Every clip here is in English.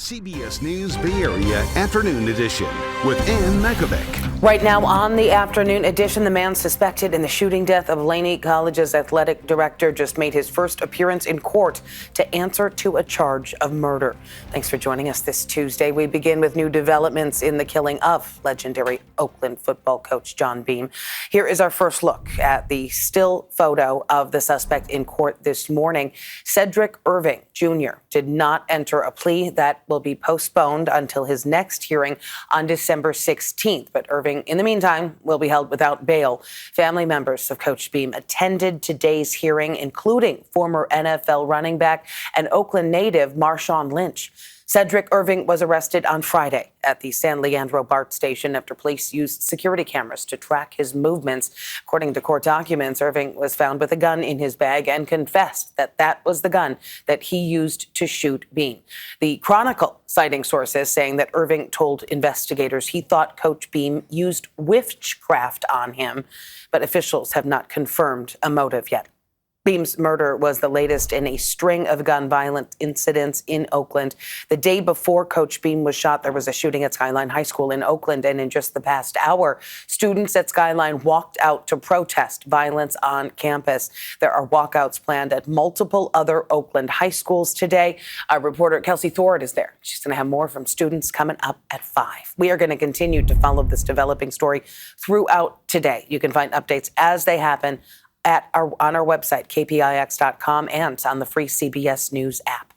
CBS News Bay Area Afternoon Edition with Ann Mekovic. Right now on the afternoon edition, the man suspected in the shooting death of Laney College's athletic director just made his first appearance in court to answer to a charge of murder. Thanks for joining us this Tuesday. We begin with new developments in the killing of legendary Oakland football coach John Beam. Here is our first look at the still photo of the suspect in court this morning. Cedric Irving Jr. did not enter a plea that will be postponed until his next hearing on December 16th. But Irving, in the meantime, will be held without bail. Family members of Coach Beam attended today's hearing, including former NFL running back and Oakland native Marshawn Lynch. Cedric Irving was arrested on Friday at the San Leandro BART station after police used security cameras to track his movements. According to court documents, Irving was found with a gun in his bag and confessed that that was the gun that he used to shoot Beam. The Chronicle citing sources saying that Irving told investigators he thought Coach Beam used witchcraft on him, but officials have not confirmed a motive yet. Beam's murder was the latest in a string of gun violence incidents in Oakland. The day before Coach Beam was shot, there was a shooting at Skyline High School in Oakland, and in just the past hour, students at Skyline walked out to protest violence on campus. There are walkouts planned at multiple other Oakland high schools today. Our reporter Kelsey Thorad is there. She's going to have more from students coming up at 5. We are going to continue to follow this developing story throughout today. You can find updates as they happen on our website, kpix.com, and on the free CBS News app.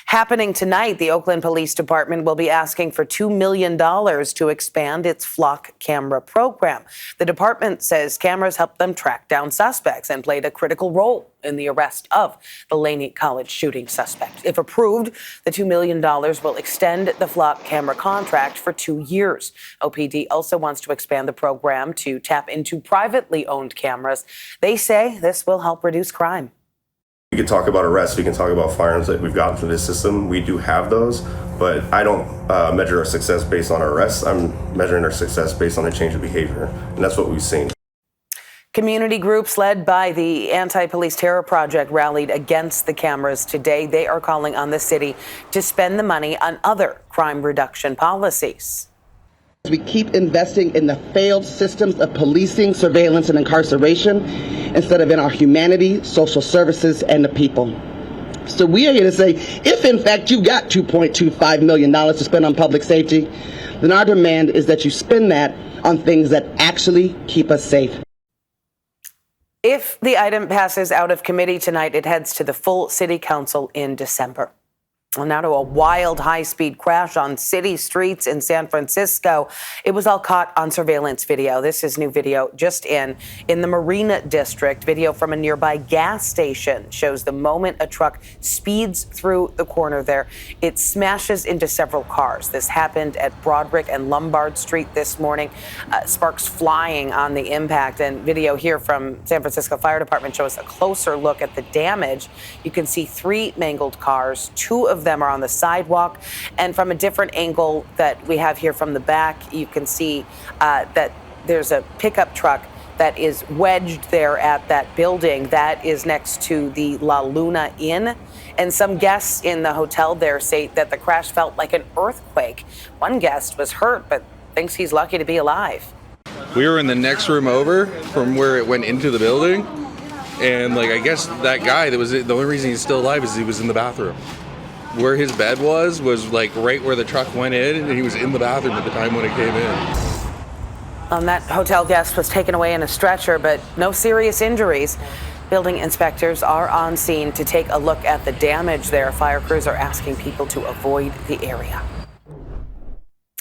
Happening tonight, the Oakland Police Department will be asking for $2 million to expand its flock camera program. The department says cameras help them track down suspects and played a critical role in the arrest of the Laney College shooting suspect. If approved, the $2 million will extend the flock camera contract for 2 years. OPD also wants to expand the program to tap into privately owned cameras. They say this will help reduce crime. We can talk about arrests, we can talk about firearms that we've gotten through this system. We do have those, but I don't measure our success based on our arrests. I'm measuring our success based on a change of behavior, and that's what we've seen. Community groups led by the Anti-Police Terror Project rallied against the cameras today. They are calling on the city to spend the money on other crime reduction policies. We keep investing in the failed systems of policing, surveillance, and incarceration instead of in our humanity, social services, and the people. So we are here to say, if in fact you got $2.25 million to spend on public safety, then our demand is that you spend that on things that actually keep us safe. If the item passes out of committee tonight, it heads to the full city council in December. Well, now to a wild high-speed crash on city streets in San Francisco. It was all caught on surveillance video. This is new video just in the Marina District. Video from a nearby gas station shows the moment a truck speeds through the corner there. It smashes into several cars. This happened at Broderick and Lombard Street this morning. Sparks flying on the impact. And video here from San Francisco Fire Department shows a closer look at the damage. You can see 3 mangled cars. 2 of them are on the sidewalk, and from a different angle that we have here from the back, you can see that there's a pickup truck that is wedged there at that building that is next to the La Luna Inn. And some guests in the hotel there say that the crash felt like an earthquake. One guest was hurt, but thinks he's lucky to be alive. We were in the next room over from where it went into the building, and I guess that guy that was the only reason he's still alive is he was in the bathroom. Where his bed was right where the truck went in, and he was in the bathroom at the time when it came in. That hotel guest was taken away in a stretcher, but no serious injuries. Building inspectors are on scene to take a look at the damage there. Fire crews are asking people to avoid the area.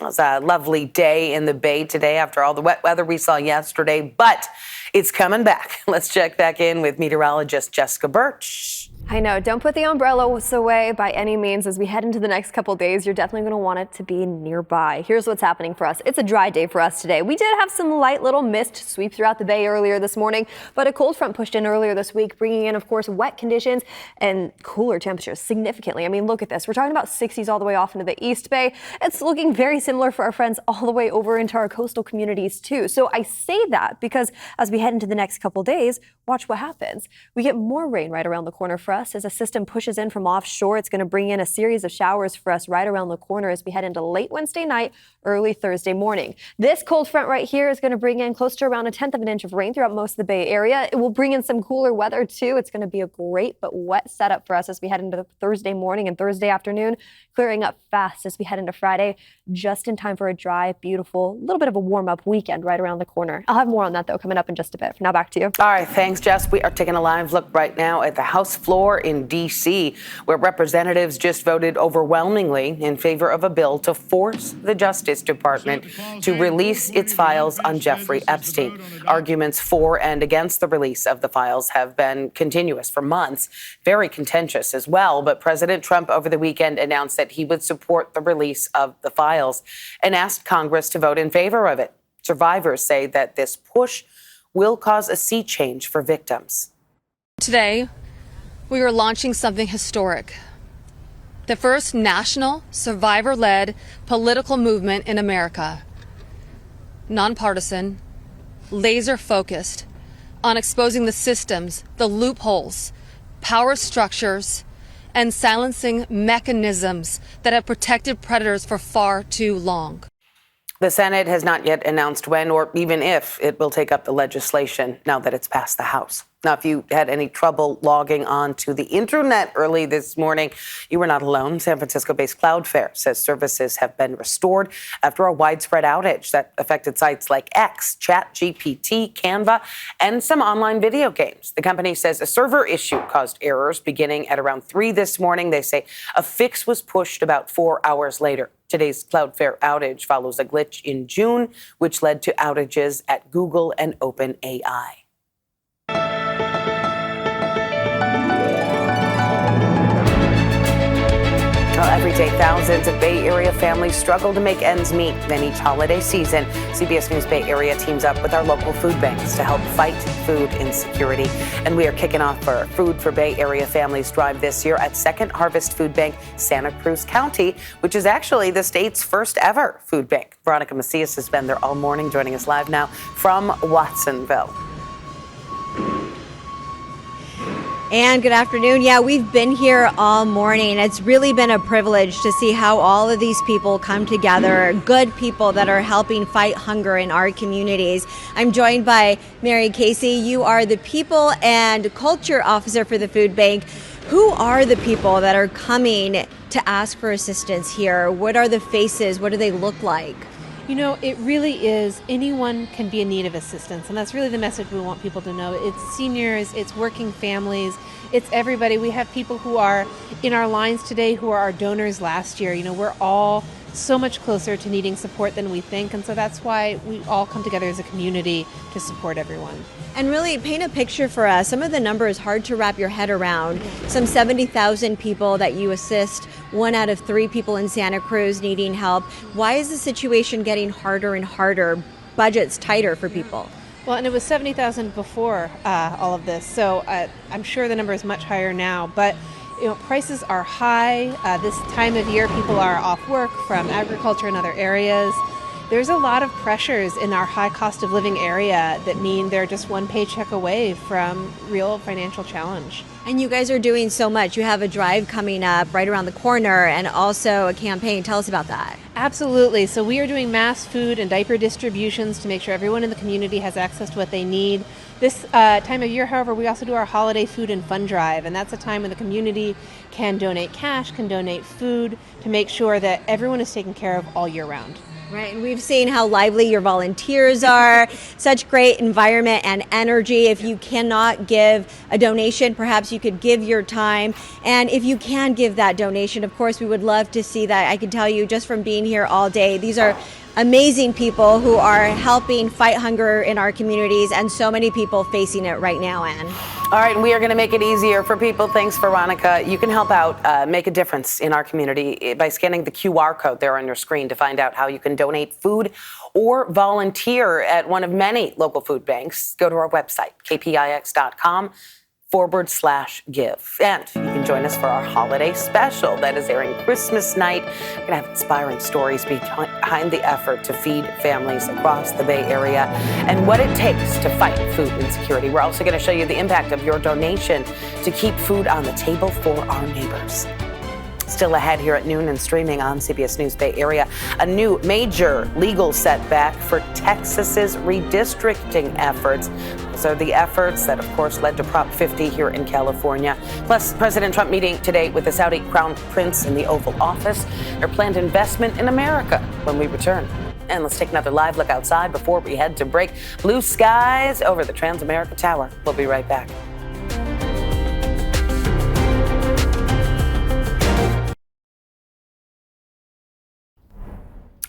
It was a lovely day in the Bay today after all the wet weather we saw yesterday, but it's coming back. Let's check back in with meteorologist Jessica Birch. I know. Don't put the umbrellas away by any means. As we head into the next couple days, you're definitely going to want it to be nearby. Here's what's happening for us. It's a dry day for us today. We did have some light little mist sweep throughout the Bay earlier this morning, but a cold front pushed in earlier this week, bringing in, of course, wet conditions and cooler temperatures significantly. I mean, look at this. We're talking about 60s all the way off into the East Bay. It's looking very similar for our friends all the way over into our coastal communities, too. So I say that because as we head into the next couple days, watch what happens. We get more rain right around the corner for us as a system pushes in from offshore. It's going to bring in a series of showers for us right around the corner as we head into late Wednesday night, early Thursday morning. This cold front right here is going to bring in close to around 1/10 of an inch of rain throughout most of the Bay Area. It will bring in some cooler weather too. It's going to be a great but wet setup for us as we head into Thursday morning and Thursday afternoon, clearing up fast as we head into Friday, just in time for a dry, beautiful, little bit of a warm-up weekend right around the corner. I'll have more on that though coming up in just a bit. For now, back to you. All right, thanks, Jess. We are taking a live look right now at the House floor in D.C., where representatives just voted overwhelmingly in favor of a bill to force the Justice Department to release its files on Jeffrey Epstein. Arguments for and against the release of the files have been continuous for months, very contentious as well. But President Trump over the weekend announced that he would support the release of the files and asked Congress to vote in favor of it. Survivors say that this push will cause a sea change for victims. Today, we are launching something historic. The first national, survivor-led political movement in America. Nonpartisan, laser-focused on exposing the systems, the loopholes, power structures, and silencing mechanisms that have protected predators for far too long. The Senate has not yet announced when or even if it will take up the legislation now that it's passed the House. Now, if you had any trouble logging on to the internet early this morning, you were not alone. San Francisco-based Cloudflare says services have been restored after a widespread outage that affected sites like X, ChatGPT, Canva, and some online video games. The company says a server issue caused errors beginning at around 3 this morning. They say a fix was pushed about 4 hours later. Today's Cloudflare outage follows a glitch in June, which led to outages at Google and OpenAI. Well, every day, thousands of Bay Area families struggle to make ends meet. Then each holiday season, CBS News Bay Area teams up with our local food banks to help fight food insecurity. And we are kicking off our Food for Bay Area Families drive this year at Second Harvest Food Bank, Santa Cruz County, which is actually the state's first ever food bank. Veronica Macias has been there all morning, joining us live now from Watsonville. And good afternoon. Yeah, we've been here all morning. It's really been a privilege to see how all of these people come together, good people that are helping fight hunger in our communities. I'm joined by Mary Casey. You are the People and Culture Officer for the Food Bank. Who are the people that are coming to ask for assistance here? What are the faces? What do they look like? You know, it really is, anyone can be in need of assistance, and that's really the message we want people to know. It's seniors, it's working families, it's everybody. We have people who are in our lines today who are our donors last year. You know, we're all so much closer to needing support than we think, and so that's why we all come together as a community to support everyone. And really paint a picture for us. Some of the numbers hard to wrap your head around. Some 70,000 people that you assist, 1 out of 3 people in Santa Cruz needing help. Why is the situation getting harder and harder, budgets tighter for people? Well, and it was 70,000 before all of this, so I'm sure the number is much higher now, but you know, prices are high. This time of year, people are off work from agriculture and other areas. There's a lot of pressures in our high cost of living area that mean they're just one paycheck away from real financial challenge. And you guys are doing so much. You have a drive coming up right around the corner and also a campaign. Tell us about that. Absolutely. So we are doing mass food and diaper distributions to make sure everyone in the community has access to what they need. This time of year, however, we also do our holiday food and fun drive, and that's a time when the community can donate cash, can donate food to make sure that everyone is taken care of all year round. Right, and we've seen how lively your volunteers are, such great environment and energy. If you cannot give a donation, perhaps you could give your time. And if you can give that donation, of course, we would love to see that. I can tell you just from being here all day, these are amazing people who are helping fight hunger in our communities, and so many people facing it right now, Ann. All right, we are going to make it easier for people. Thanks, Veronica. You can help out, make a difference in our community by scanning the QR code there on your screen to find out how you can donate food or volunteer at one of many local food banks. Go to our website, kpix.com/food /give. And you can join us for our holiday special that is airing Christmas night. We're going to have inspiring stories behind the effort to feed families across the Bay Area and what it takes to fight food insecurity. We're also going to show you the impact of your donation to keep food on the table for our neighbors. Still ahead here at noon and streaming on CBS News Bay Area, a new major legal setback for Texas's redistricting efforts. Those are the efforts that, of course, led to Prop 50 here in California. Plus, President Trump meeting today with the Saudi Crown Prince in the Oval Office. Their planned investment in America when we return. And let's take another live look outside before we head to break. Blue skies over the Transamerica Tower. We'll be right back.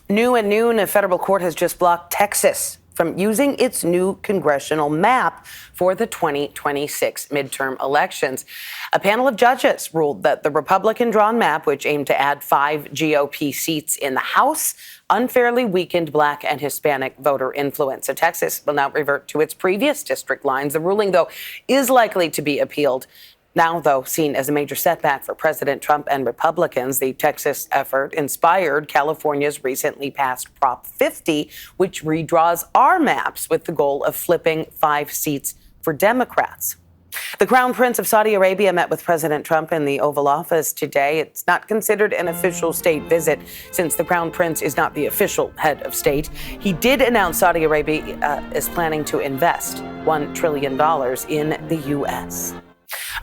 New at noon, a federal court has just blocked Texas from using its new congressional map for the 2026 midterm elections. A panel of judges ruled that the Republican-drawn map, which aimed to add 5 GOP seats in the House, unfairly weakened Black and Hispanic voter influence. So Texas will now revert to its previous district lines. The ruling, though, is likely to be appealed. Now, though, seen as a major setback for President Trump and Republicans, the Texas effort inspired California's recently passed Prop 50, which redraws our maps with the goal of flipping 5 seats for Democrats. The Crown Prince of Saudi Arabia met with President Trump in the Oval Office today. It's not considered an official state visit since the Crown Prince is not the official head of state. He did announce Saudi Arabia is planning to invest $1 trillion in the U.S.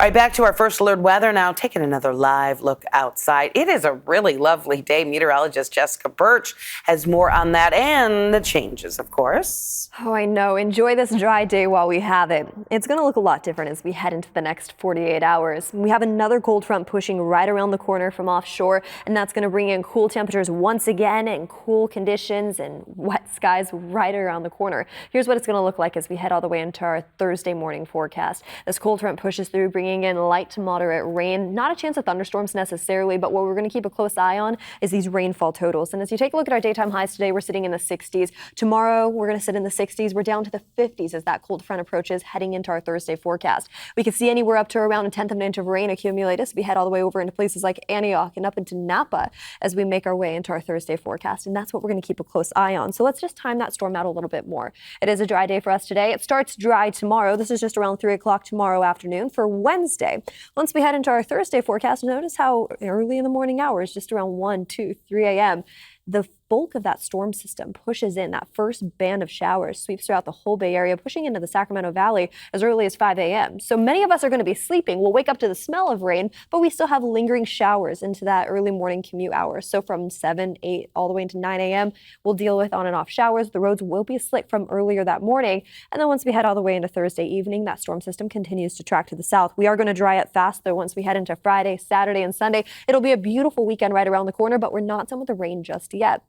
All right, back to our first alert weather now, taking another live look outside. It is a really lovely day. Meteorologist Jessica Birch has more on that and the changes, of course. Oh, I know. Enjoy this dry day while we have it. It's going to look a lot different as we head into the next 48 hours. We have another cold front pushing right around the corner from offshore, and that's going to bring in cool temperatures once again and cool conditions and wet skies right around the corner. Here's what it's going to look like as we head all the way into our Thursday morning forecast. This cold front pushes through, bringing in light to moderate rain. Not a chance of thunderstorms necessarily, but what we're going to keep a close eye on is these rainfall totals. And as you take a look at our daytime highs today, we're sitting in the 60s. Tomorrow, we're going to sit in the 60s. We're down to the 50s as that cold front approaches, heading into our Thursday forecast. We could see anywhere up to around 1/10 of an inch of rain accumulate as we head all the way over into places like Antioch and up into Napa as we make our way into our Thursday forecast. And that's what we're going to keep a close eye on. So let's just time that storm out a little bit more. It is a dry day for us today. It starts dry tomorrow. This is just around 3 o'clock tomorrow afternoon. For Wednesday, once we head into our Thursday forecast, notice how early in the morning hours, just around 1, 2, 3 a.m., the bulk of that storm system pushes in. That first band of showers sweeps throughout the whole Bay Area, pushing into the Sacramento Valley as early as 5 a.m. So many of us are going to be sleeping. We'll wake up to the smell of rain, but we still have lingering showers into that early morning commute hours. So from 7, 8, all the way into 9 a.m., we'll deal with on and off showers. The roads will be slick from earlier that morning. And then once we head all the way into Thursday evening, that storm system continues to track to the south. We are going to dry up fast, though, once we head into Friday, Saturday, and Sunday. It'll be a beautiful weekend right around the corner, but we're not done with the rain just yet.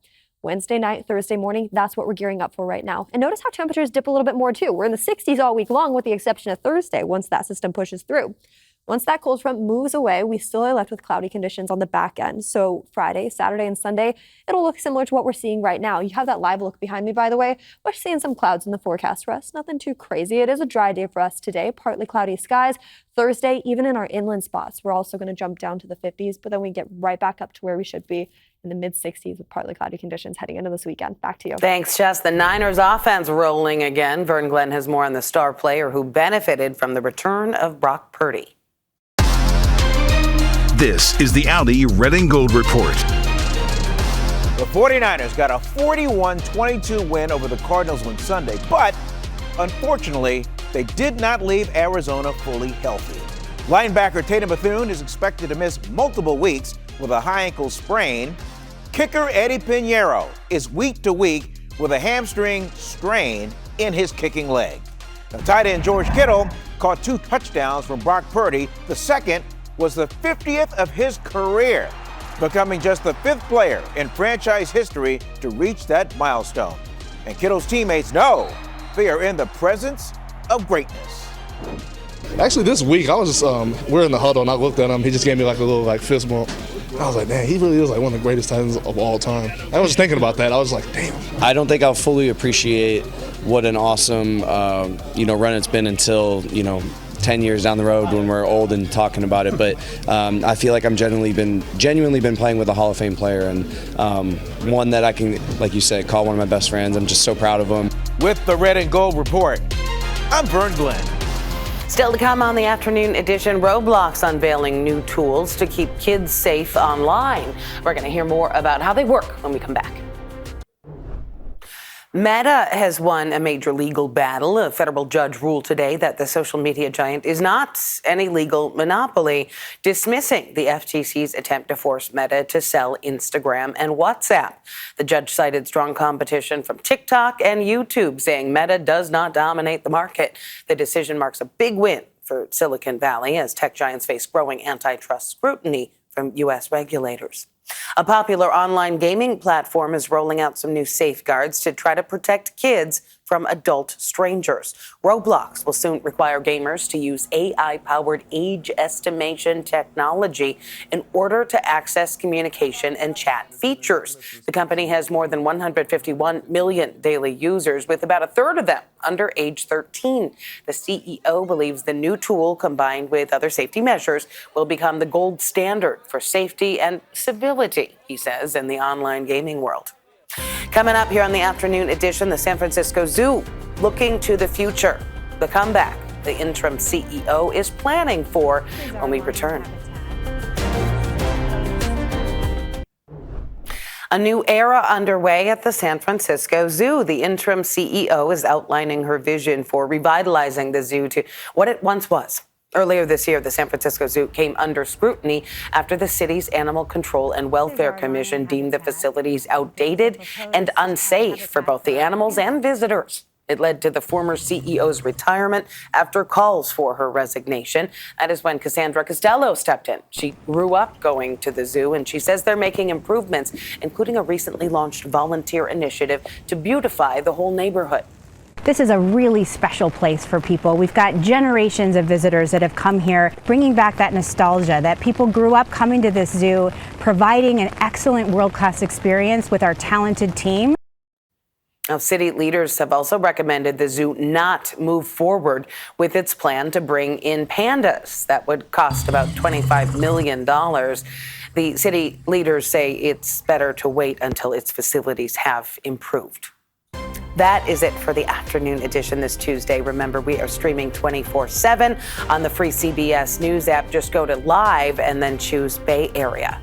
Wednesday night, Thursday morning, that's what we're gearing up for right now. And notice how temperatures dip a little bit more too. We're in the 60s all week long with the exception of Thursday once that system pushes through. Once that cold front moves away, we still are left with cloudy conditions on the back end. So Friday, Saturday, and Sunday, it'll look similar to what we're seeing right now. You have that live look behind me, by the way. We're seeing some clouds in the forecast for us. Nothing too crazy. It is a dry day for us today. Partly cloudy skies. Thursday, even in our inland spots, we're also going to jump down to the 50s, but then we get right back up to where we should be in the mid-60s with partly cloudy conditions heading into this weekend. Back to you. Thanks, Jess. The Niners offense rolling again. Vern Glenn has more on the star player who benefited from the return of Brock Purdy. This is the Audi Red and Gold Report. The 49ers got a 41-22 win over the Cardinals on Sunday, but unfortunately, they did not leave Arizona fully healthy. Linebacker Tatum Bethune is expected to miss multiple weeks with a high ankle sprain. Kicker Eddie Pinheiro is week to week with a hamstring strain in his kicking leg. Now, tight end George Kittle caught 2 touchdowns from Brock Purdy. The second was the 50th of his career, becoming just the 5th player in franchise history to reach that milestone. And Kittle's teammates know they are in the presence of greatness. Actually, this week, I was just, we're in the huddle, and I looked at him. He just gave me like a little fist bump. I was like, man, he really is like one of the greatest tight ends of all time. I was just thinking about that. I was like, damn. I don't think I'll fully appreciate what an awesome, run it's been until, 10 years down the road when we're old and talking about it. But I feel like I'm genuinely been playing with a Hall of Fame player, and one that I can, like you said, call one of my best friends. I'm just so proud of him. With the Red and Gold Report, I'm Vern Glenn. Still to come on the afternoon edition, Roblox unveiling new tools to keep kids safe online. We're going to hear more about how they work when we come back. Meta has won a major legal battle. A federal judge ruled today that the social media giant is not any legal monopoly, dismissing the FTC's attempt to force Meta to sell Instagram and WhatsApp. The judge cited strong competition from TikTok and YouTube, saying Meta does not dominate the market. The decision marks a big win for Silicon Valley as tech giants face growing antitrust scrutiny from U.S. regulators. A popular online gaming platform is rolling out some new safeguards to try to protect kids from adult strangers. Roblox will soon require gamers to use AI-powered age estimation technology in order to access communication and chat features. The company has more than 151 million daily users, with about a third of them under age 13. The CEO believes the new tool, combined with other safety measures, will become the gold standard for safety and civility, he says, in the online gaming world. Coming up here on the afternoon edition, the San Francisco Zoo looking to the future. The comeback the interim CEO is planning for when we return. A new era underway at the San Francisco Zoo. The interim CEO is outlining her vision for revitalizing the zoo to what it once was. Earlier this year, the San Francisco Zoo came under scrutiny after the city's Animal Control and Welfare Commission deemed the facilities outdated and unsafe for both the animals and visitors. It led to the former CEO's retirement after calls for her resignation. That is when Cassandra Costello stepped in. She grew up going to the zoo, and she says they're making improvements, including a recently launched volunteer initiative to beautify the whole neighborhood. This is a really special place for people. We've got generations of visitors that have come here, bringing back that nostalgia that people grew up coming to this zoo, providing an excellent world-class experience with our talented team. Now, city leaders have also recommended the zoo not move forward with its plan to bring in pandas. That would cost about $25 million. The city leaders say it's better to wait until its facilities have improved. That is it for the afternoon edition this Tuesday. Remember, we are streaming 24/7 on the free CBS News app. Just go to Live and then choose Bay Area.